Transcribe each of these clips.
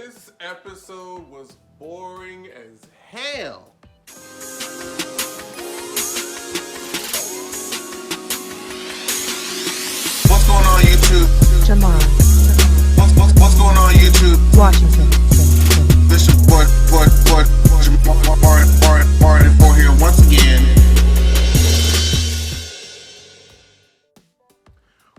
This episode was boring as hell. What's going on YouTube? Jamar, What's going on YouTube? Washington. This is Martin for here once again.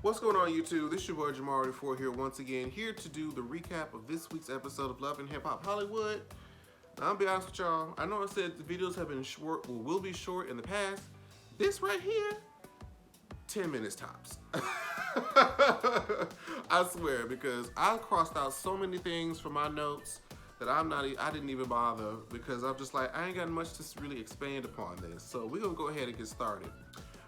What's going on YouTube? This is your boy Jamar here once again, here to do the recap of this week's episode of Love and Hip Hop Hollywood. Now, I'll be honest with y'all, I know I said the videos have been short, or will be short in the past. This right here, 10 minutes tops. I swear, because I crossed out so many things from my notes that I didn't even bother, because I'm just like, I ain't got much to really expand upon this. So we're gonna go ahead and get started.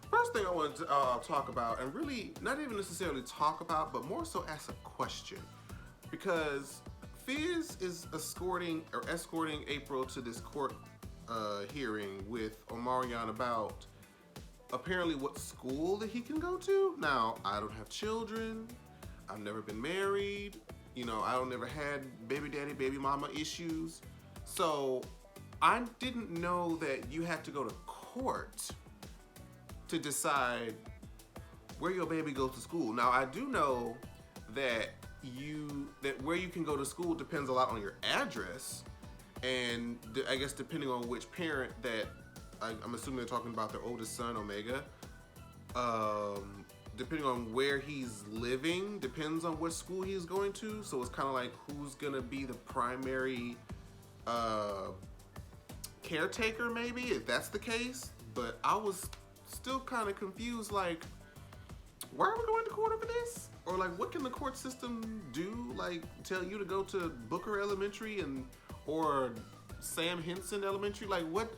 First thing I wanted to talk about, and really not even necessarily talk about, but more so ask a question, because Fizz is escorting April to this court hearing with Omarion about apparently what school that he can go to. Now, I don't have children. I've never been married. You know, I don't never had baby daddy, baby mama issues. So I didn't know that you had to go to court to decide where your baby goes to school. Now, I do know that where you can go to school depends a lot on your address, and I guess depending on which parent that I'm assuming they're talking about their oldest son, Omega. Depending on where he's living, depends on what school he's going to. So it's kind of like who's gonna be the primary caretaker, maybe, if that's the case. But I was still kind of confused, like, why are we going to court over this? Or like, what can the court system do? Like, tell you to go to Booker Elementary or Sam Henson Elementary? Like, what?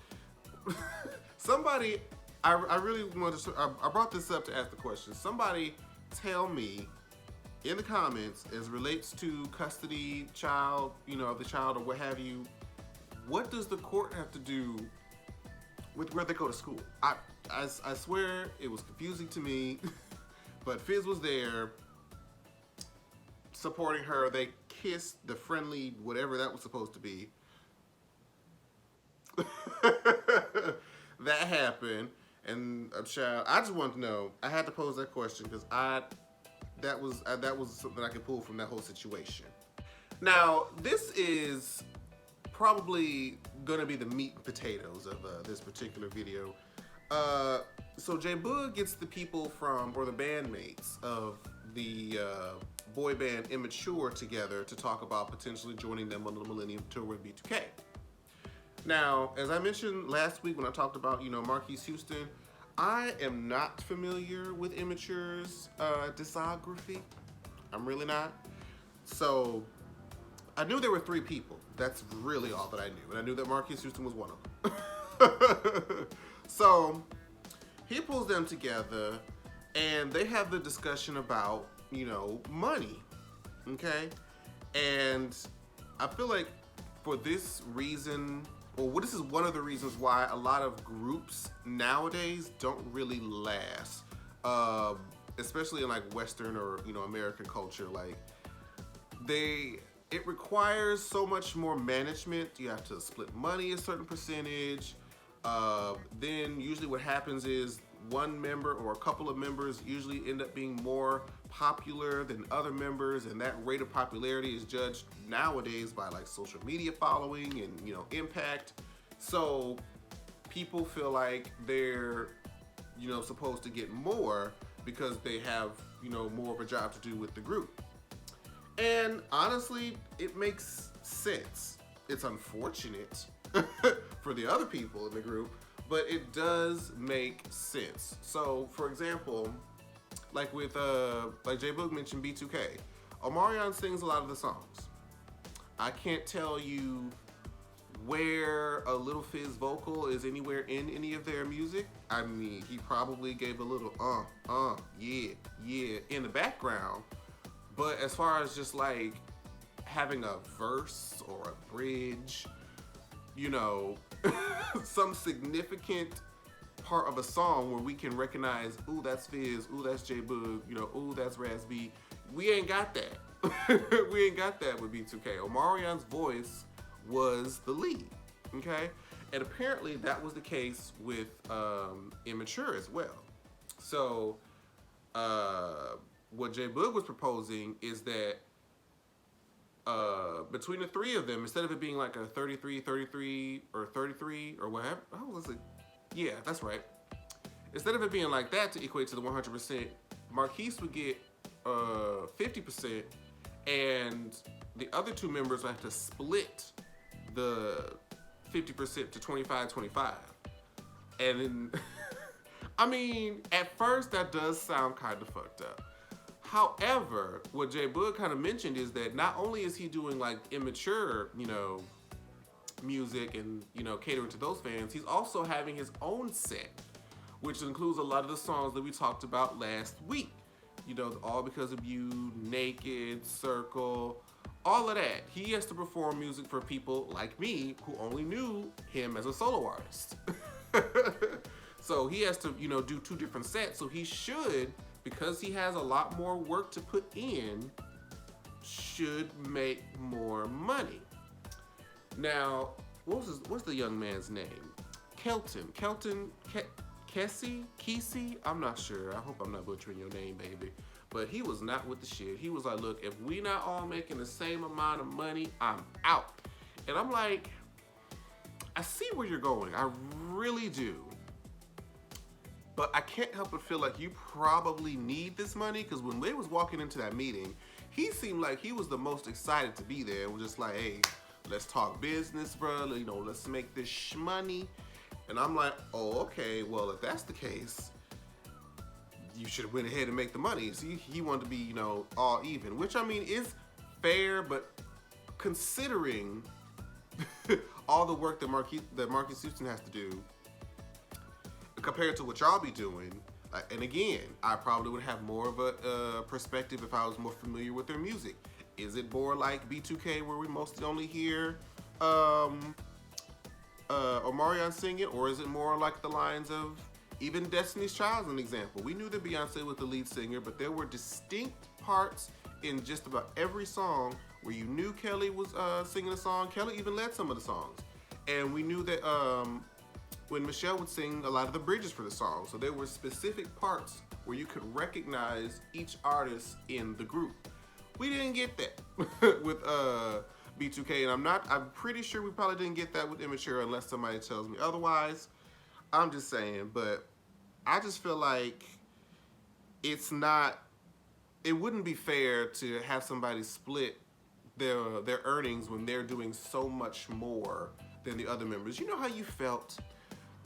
Somebody, I really wanted to, I brought this up to ask the question. Somebody tell me in the comments, as relates to custody, child, of the child or what have you, what does the court have to do with where they go to school? I swear it was confusing to me, but Fizz was there supporting her. They kissed, the friendly whatever that was supposed to be. That happened, and a child. I just wanted to know. I had to pose that question because that was something I could pull from that whole situation. Now, this is probably gonna be the meat and potatoes of this particular video. So J Boog gets the people or the bandmates of the boy band Immature together to talk about potentially joining them on the Millennium Tour with B2K. Now, as I mentioned last week when I talked about, Marquise Houston, I am not familiar with Immature's discography. I'm really not. So, I knew there were 3 people. That's really all that I knew. And I knew that Marquise Houston was one of them. So, he pulls them together, and they have the discussion about, money. Okay? And I feel like for this reason, this is one of the reasons why a lot of groups nowadays don't really last, especially in like Western or American culture. Like it requires so much more management. You have to split money a certain percentage. Then usually what happens is one member or a couple of members usually end up being more popular than other members, and that rate of popularity is judged nowadays by like social media following and impact. So people feel like they're supposed to get more because they have more of a job to do with the group. And honestly, it makes sense. It's unfortunate for the other people in the group, but it does make sense. So, for example, like with like J Boog mentioned B2K, Omarion sings a lot of the songs. I can't tell you where a Little Fizz vocal is anywhere in any of their music. I mean, he probably gave a little yeah in the background, but as far as just like having a verse or a bridge, some significant part of a song where we can recognize, ooh, that's Fizz, ooh, that's J Boog, ooh, that's Raz B. We ain't got that. We ain't got that with B2K. Omarion's voice was the lead, okay? And apparently that was the case with Immature as well. So what J Boog was proposing is that between the three of them, instead of it being like a 33, 33, or 33, or whatever, how was it? Yeah, that's right. Instead of it being like that to equate to the 100%, Marquise would get 50%, and the other two members would have to split the 50% to 25-25. And then, I mean, at first that does sound kind of fucked up. However, what Jay Boog kind of mentioned is that not only is he doing like immature, music and, catering to those fans, he's also having his own set, which includes a lot of the songs that we talked about last week. All Because of You, Naked, Circle, all of that. He has to perform music for people like me who only knew him as a solo artist. So he has to, do two different sets. So he should, because he has a lot more work to put in, should make more money. Now, what's the young man's name? Kesey? I'm not sure. I hope I'm not butchering your name, baby. But he was not with the shit. He was like, look, if we not all making the same amount of money, I'm out. And I'm like, I see where you're going. I really do. But I can't help but feel like you probably need this money, because when they was walking into that meeting, he seemed like he was the most excited to be there. And was just like, hey, let's talk business, bro. Let's make this money. And I'm like, oh, okay, well, if that's the case, you should have went ahead and make the money. See, he wanted to be, all even, which I mean is fair, but considering all the work that Marcus Houston has to do compared to what y'all be doing, and again, I probably would have more of a perspective if I was more familiar with their music. Is it more like B2K where we mostly only hear Omarion singing, or is it more like the lines of even Destiny's Child, as an example? We knew that Beyonce was the lead singer, but there were distinct parts in just about every song where you knew Kelly was singing a song. Kelly even led some of the songs. And we knew that when Michelle would sing a lot of the bridges for the song. So there were specific parts where you could recognize each artist in the group. We didn't get that with B2K, and I'm pretty sure we probably didn't get that with Immature unless somebody tells me otherwise. I'm just saying, but I just feel like it wouldn't be fair to have somebody split their earnings when they're doing so much more than the other members. You know how you felt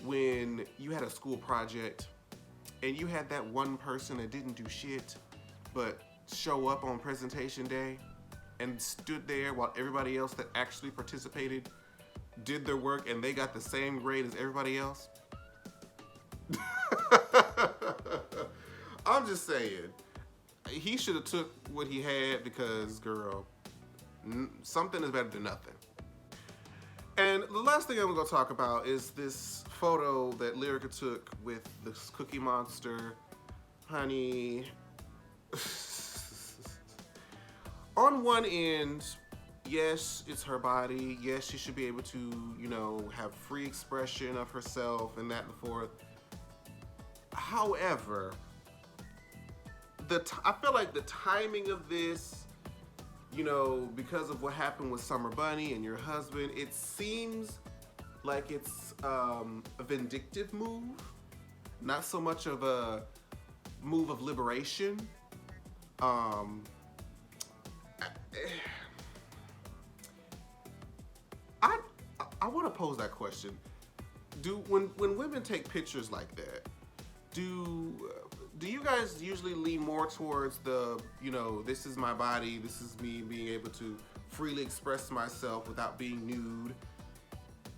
when you had a school project and you had that one person that didn't do shit but show up on presentation day and stood there while everybody else that actually participated did their work and they got the same grade as everybody else? I'm just saying, he should have took what he had, because, girl, something is better than nothing. And the last thing I'm gonna talk about is this photo that Lyrica took with this Cookie Monster. Honey, on one end, yes, it's her body. Yes, she should be able to, have free expression of herself and that and forth. However, I feel like the timing of this, because of what happened with Summer Bunny and your husband, it seems like it's a vindictive move, not so much of a move of liberation. I want to pose that question. When women take pictures like that, do you guys usually lean more towards the, this is my body, this is me being able to freely express myself without being nude?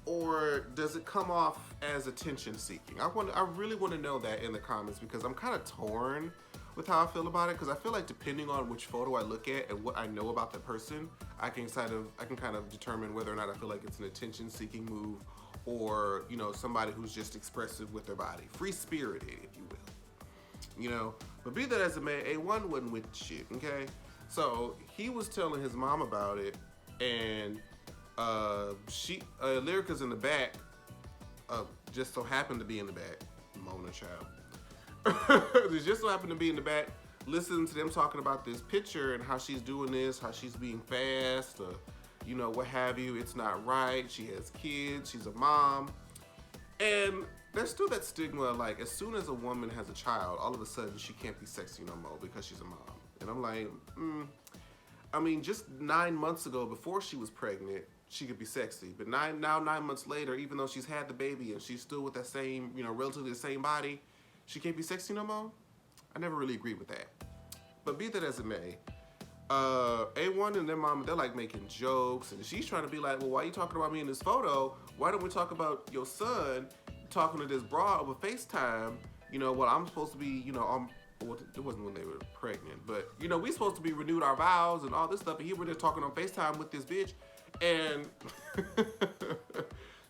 Or does it come off as attention seeking? I really want to know that in the comments, because I'm kind of torn with how I feel about it, because I feel like depending on which photo I look at and what I know about the person, I can kind of determine whether or not I feel like it's an attention seeking move, or somebody who's just expressive with their body, free spirited, if you will. But be that as it may, A1 wasn't with shit, okay? So he was telling his mom about it, and Lyrica's in the back, just so happened to be in the back, Mona child. Just so happened to be in the back, listening to them talking about this picture and how she's doing this, how she's being fast, what have you. It's not right. She has kids. She's a mom, and there's still that stigma, like, as soon as a woman has a child, all of a sudden she can't be sexy no more because she's a mom. And I'm like, I mean, just 9 months ago, before she was pregnant, she could be sexy. But 9 months later, even though she's had the baby and she's still with that same, relatively the same body, she can't be sexy no more? I never really agreed with that. But be that as it may, A1 and their mom, they're like making jokes, and she's trying to be like, well, why are you talking about me in this photo? Why don't we talk about your son talking to this broad over FaceTime? Well, I'm supposed to be, well, it wasn't when they were pregnant, but we supposed to be renewed our vows and all this stuff, and here we're just talking on FaceTime with this bitch, and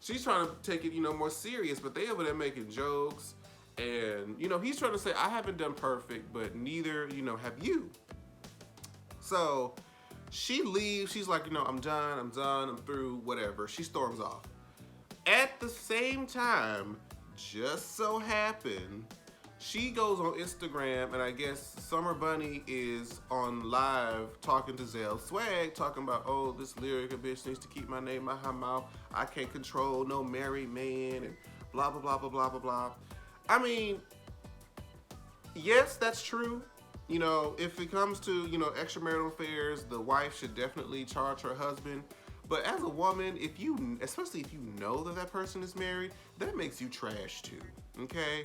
she's trying to take it, more serious, but they over there making jokes, and he's trying to say, I haven't done perfect, but neither, have you. So she leaves. She's like, I'm done, I'm through, whatever. She storms off. At the same time, just so happened, she goes on Instagram, and I guess Summer Bunny is on live talking to Zell Swag, talking about, oh, this Lyrica bitch needs to keep my name out her mouth. I can't control no married man, and blah, blah, blah, blah, blah, blah, blah. I mean, yes, that's true. If it comes to, extramarital affairs, the wife should definitely charge her husband. But as a woman, especially if you know that person is married, that makes you trash too, okay?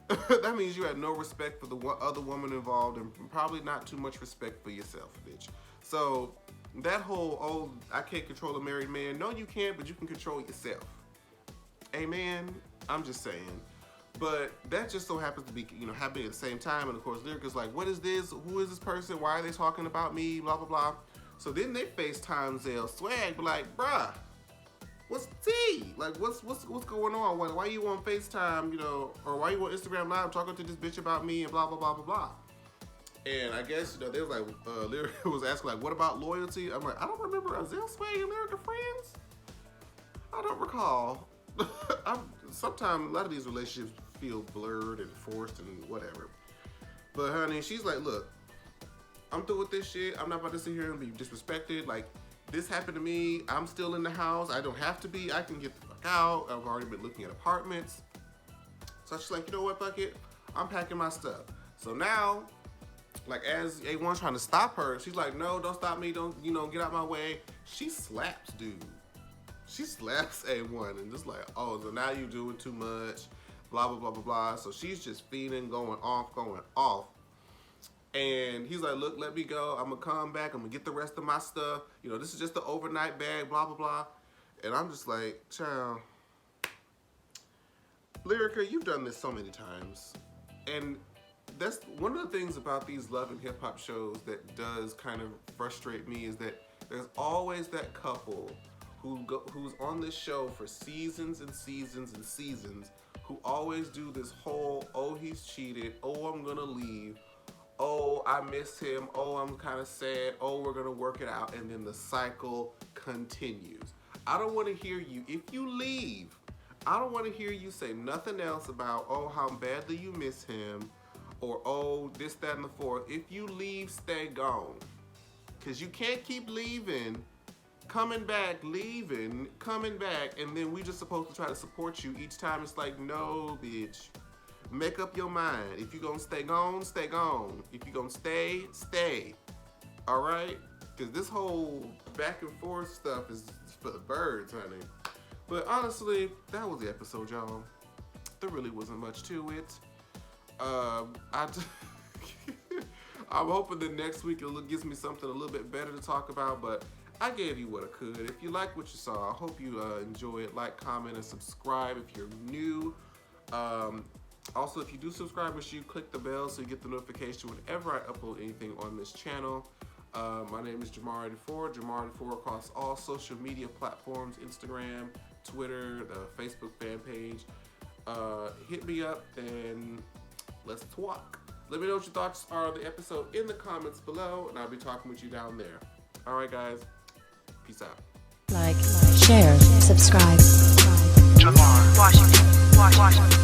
That means you had no respect for the other woman involved, and probably not too much respect for yourself, bitch. So that whole, oh, I can't control a married man. No, you can't, but you can control yourself. Amen? I'm just saying. But that just so happens to be, happening at the same time. And of course, Lyrica's like, what is this? Who is this person? Why are they talking about me? Blah, blah, blah. So then they FaceTime Zell Swag, but like, bruh, what's the tea? Like, what's going on? Why you on FaceTime, or why you on Instagram Live talking to this bitch about me and blah, blah, blah, blah, blah. And I guess, they was like, Lyrica was asking, like, what about loyalty? I'm like, I don't remember. Are Zell Swag and Lyrica friends? I don't recall. Sometimes a lot of these relationships feel blurred and forced and whatever. But honey, she's like, look, I'm through with this shit. I'm not about to sit here and be disrespected. Like, this happened to me. I'm still in the house. I don't have to be. I can get the fuck out. I've already been looking at apartments. So she's like, you know what, fuck it. I'm packing my stuff. So now, like, as A1's trying to stop her, she's like, no, don't stop me. Don't, get out my way. She slaps dude. She slaps A1 and just like, oh, so now you're doing too much, blah, blah, blah, blah, blah. So she's just feeding, going off. And he's like, look, let me go. I'm going to come back. I'm going to get the rest of my stuff. This is just the overnight bag, blah, blah, blah. And I'm just like, child, Lyrica, you've done this so many times. And that's one of the things about these love and hip hop shows that does kind of frustrate me, is that there's always that couple who's on this show for seasons and seasons and seasons, who always do this whole, oh, he's cheated, oh, I'm gonna leave, oh, I miss him, oh, I'm kind of sad, oh, we're gonna work it out, and then the cycle continues. I don't want to hear you, if you leave, I don't want to hear you say nothing else about, oh, how badly you miss him, or, oh, this, that, and the fourth. If you leave, stay gone. Because you can't keep leaving, coming back, leaving, coming back, and then we just supposed to try to support you each time. It's like, no, bitch. Make up your mind. If you gonna stay gone, stay gone. If you gonna stay, stay. All right? Because this whole back and forth stuff is for the birds, honey. But honestly, that was the episode, y'all. There really wasn't much to it. I'm hoping that next week it gives me something a little bit better to talk about, but I gave you what I could. If you like what you saw, I hope you enjoy it. Like, comment, and subscribe if you're new. Also, if you do subscribe, make sure you click the bell so you get the notification whenever I upload anything on this channel. My name is Jamar84, Jamar84 across all social media platforms, Instagram, Twitter, the Facebook fan page. Hit me up and let's talk. Let me know what your thoughts are on the episode in the comments below, and I'll be talking with you down there. All right, guys. Peace out. Like, share, subscribe. Jamar. Washington.